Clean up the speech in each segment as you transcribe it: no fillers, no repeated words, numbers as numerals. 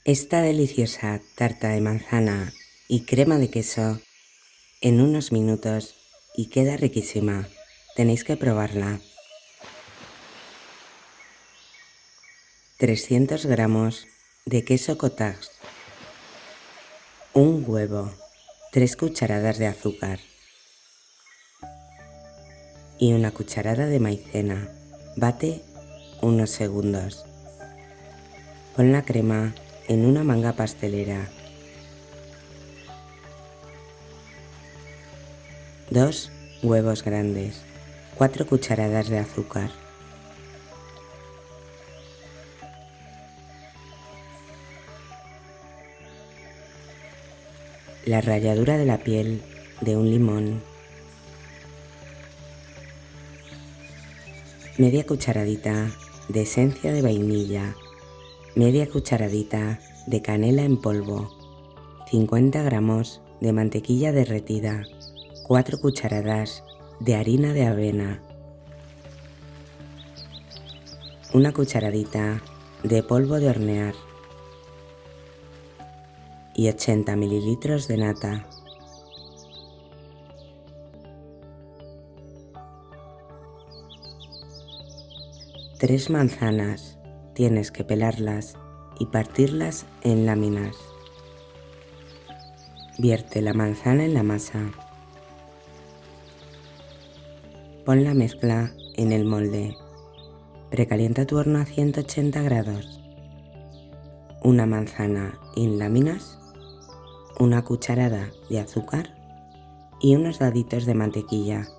Esta deliciosa tarta de manzana y crema de queso en unos minutos y queda riquísima. Tenéis que probarla. 300 gramos de queso cottage, un huevo, 3 cucharadas de azúcar y una cucharada de maicena. Bate unos segundos. Pon la crema en una manga pastelera. 2 huevos grandes, 4 cucharadas de azúcar. La ralladura de la piel de un limón. Media cucharadita de esencia de vainilla. Media cucharadita de canela en polvo. 50 gramos de mantequilla derretida. 4 cucharadas de harina de avena. Una cucharadita de polvo de hornear. Y 80 mililitros de nata. Tres manzanas, tienes que pelarlas y partirlas en láminas. Vierte la manzana en la masa. Pon la mezcla en el molde. Precalienta tu horno a 180 grados. Una manzana en láminas, una cucharada de azúcar y unos daditos de mantequilla.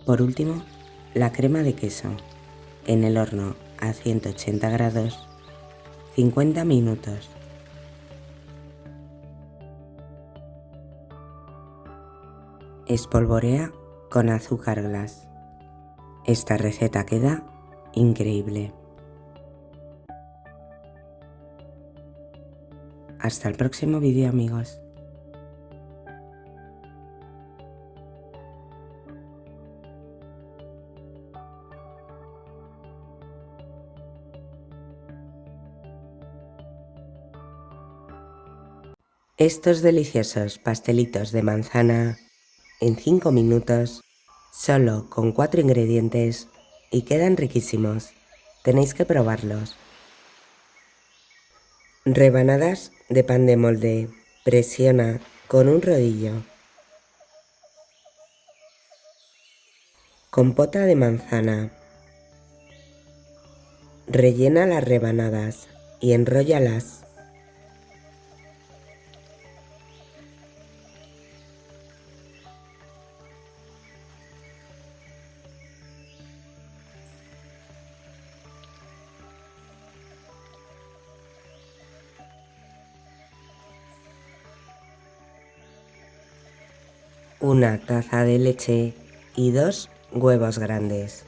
Por último, la crema de queso en el horno a 180 grados, 50 minutos. Espolvorea con azúcar glass. Esta receta queda increíble. Hasta el próximo vídeo, amigos. Estos deliciosos pastelitos de manzana en 5 minutos, solo con 4 ingredientes y quedan riquísimos. Tenéis que probarlos. Rebanadas de pan de molde. Presiona con un rodillo. Compota de manzana. Rellena las rebanadas y enróllalas. Una taza de leche y 2 huevos grandes.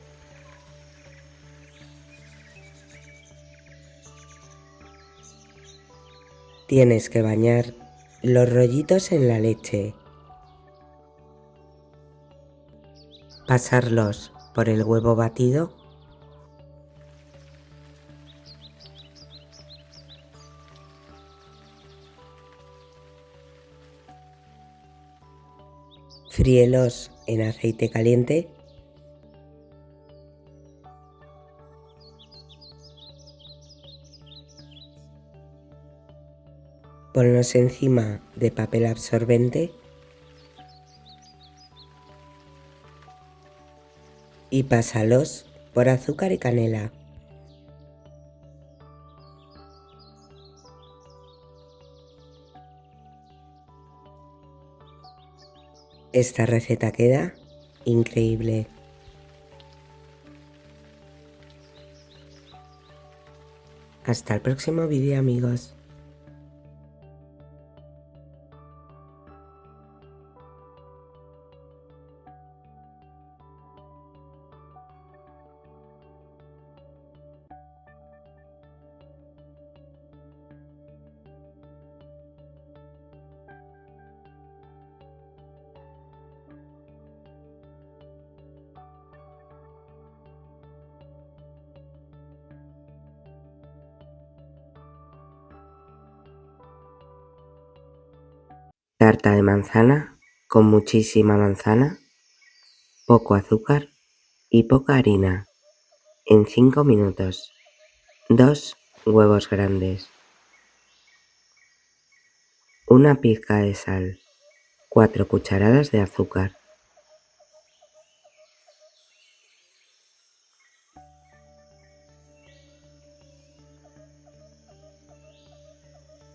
Tienes que bañar los rollitos en la leche, pasarlos por el huevo batido fríelos en aceite caliente ponlos encima de papel absorbente y pásalos por azúcar y canela. Esta receta queda increíble. Hasta el próximo vídeo, amigos. Tarta de manzana con muchísima manzana, poco azúcar y poca harina. En 5 minutos. 2 huevos grandes. Una pizca de sal. 4 cucharadas de azúcar.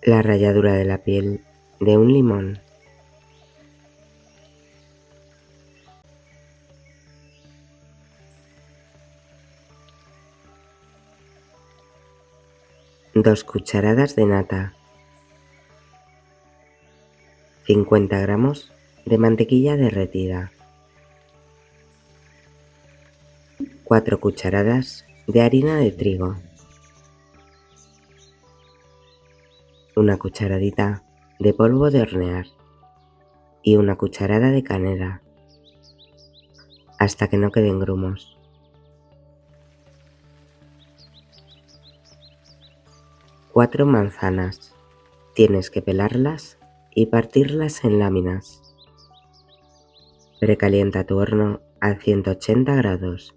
La ralladura de la piel de un limón. Dos cucharadas de nata. 50 gramos de mantequilla derretida. 4 cucharadas de harina de trigo. Una cucharadita de polvo de hornear y una cucharada de canela hasta que no queden grumos. Cuatro manzanas. Tienes que pelarlas y partirlas en láminas. Precalienta tu horno a 180 grados.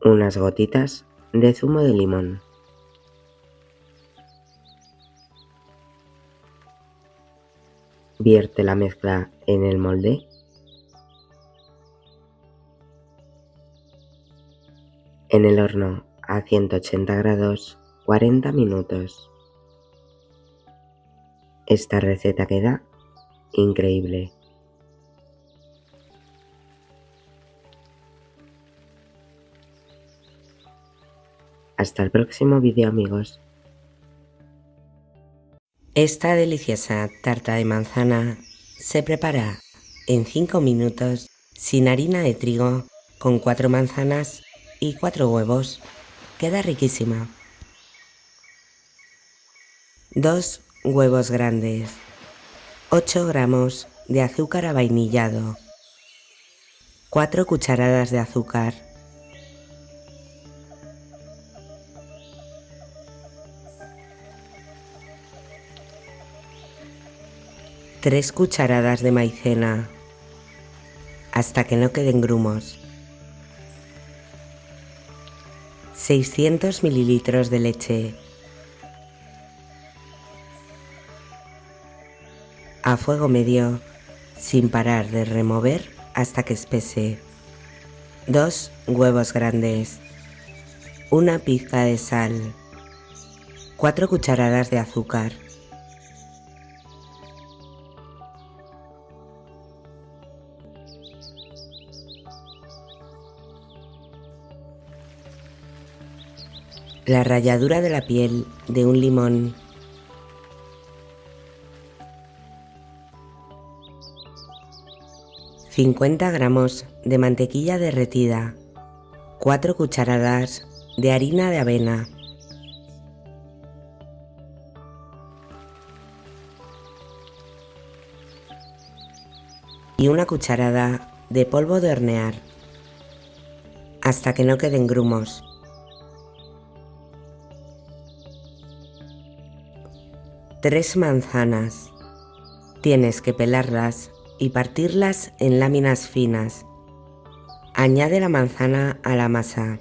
Unas gotitas de zumo de limón. Vierte la mezcla en el molde. En el horno a 180 grados 40 minutos. Esta receta queda increíble. Hasta el próximo vídeo, amigos. Esta deliciosa tarta de manzana se prepara en 5 minutos sin harina de trigo, con 4 manzanas y 4 huevos. Queda riquísima. 2 huevos grandes, 8 gramos de azúcar avainillado, 4 cucharadas de azúcar, tres cucharadas de maicena hasta que no queden grumos, 600 mililitros de leche, a fuego medio sin parar de remover hasta que espese, 2 huevos grandes, una pizca de sal, 4 cucharadas de azúcar, la ralladura de la piel de un limón, $50 gramos de mantequilla derretida, 4 cucharadas de harina de avena, y una cucharada de polvo de hornear hasta que no queden grumos. Tres manzanas. Tienes que pelarlas y partirlas en láminas finas. Añade la manzana a la masa.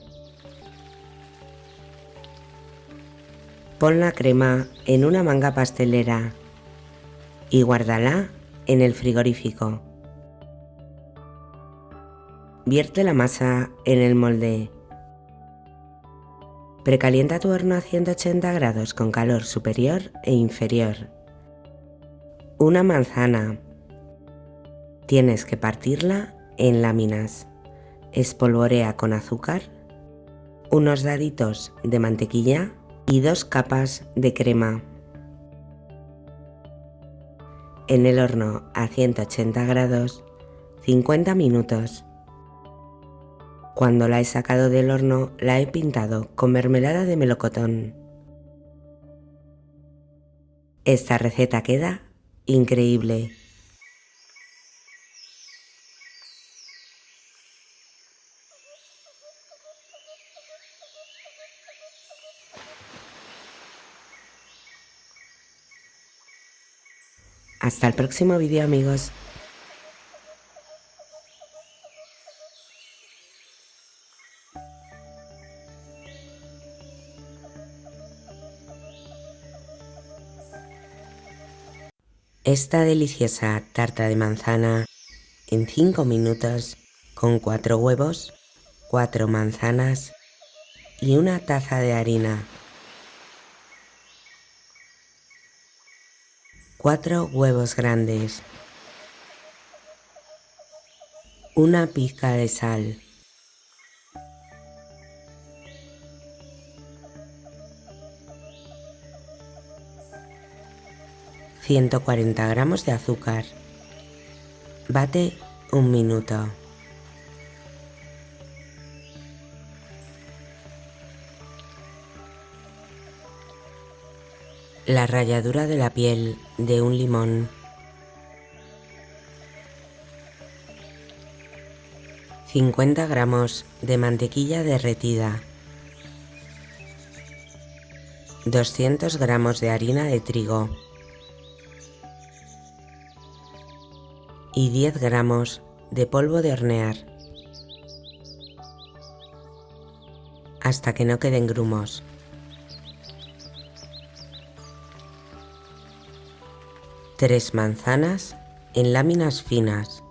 Pon la crema en una manga pastelera y guárdala en el frigorífico. Vierte la masa en el molde. Precalienta tu horno a 180 grados con calor superior e inferior. Una manzana. Tienes que partirla en láminas. Espolvorea con azúcar, unos daditos de mantequilla y 2 capas de crema. En el horno a 180 grados 50 minutos. Cuando la he sacado del horno, la he pintado con mermelada de melocotón. Esta receta queda increíble. Hasta el próximo vídeo, amigos. Esta deliciosa tarta de manzana en 5 minutos con 4 huevos, 4 manzanas y una taza de harina, 4 huevos grandes, una pizca de sal, 140 gramos de azúcar. Bate 1 minuto. La ralladura de la piel de un limón. 50 gramos de mantequilla derretida. 200 gramos de harina de trigo. Y 10 gramos de polvo de hornear, hasta que no queden grumos. Tres manzanas en láminas finas.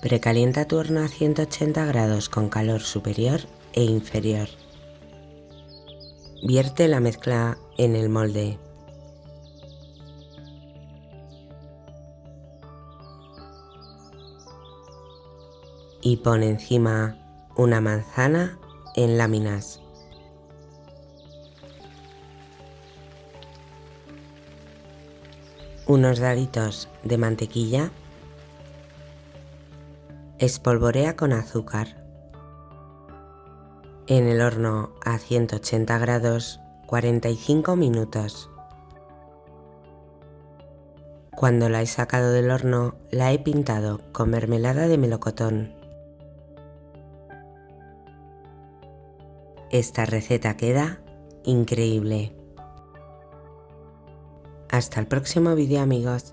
Precalienta tu horno a 180 grados con calor superior e inferior. Vierte la mezcla en el molde. Y pon encima una manzana en láminas. Unos daditos de mantequilla. Espolvorea con azúcar. En el horno a 180 grados 45 minutos. Cuando la he sacado del horno, la he pintado con mermelada de melocotón. Esta receta queda increíble. Hasta el próximo vídeo, amigos.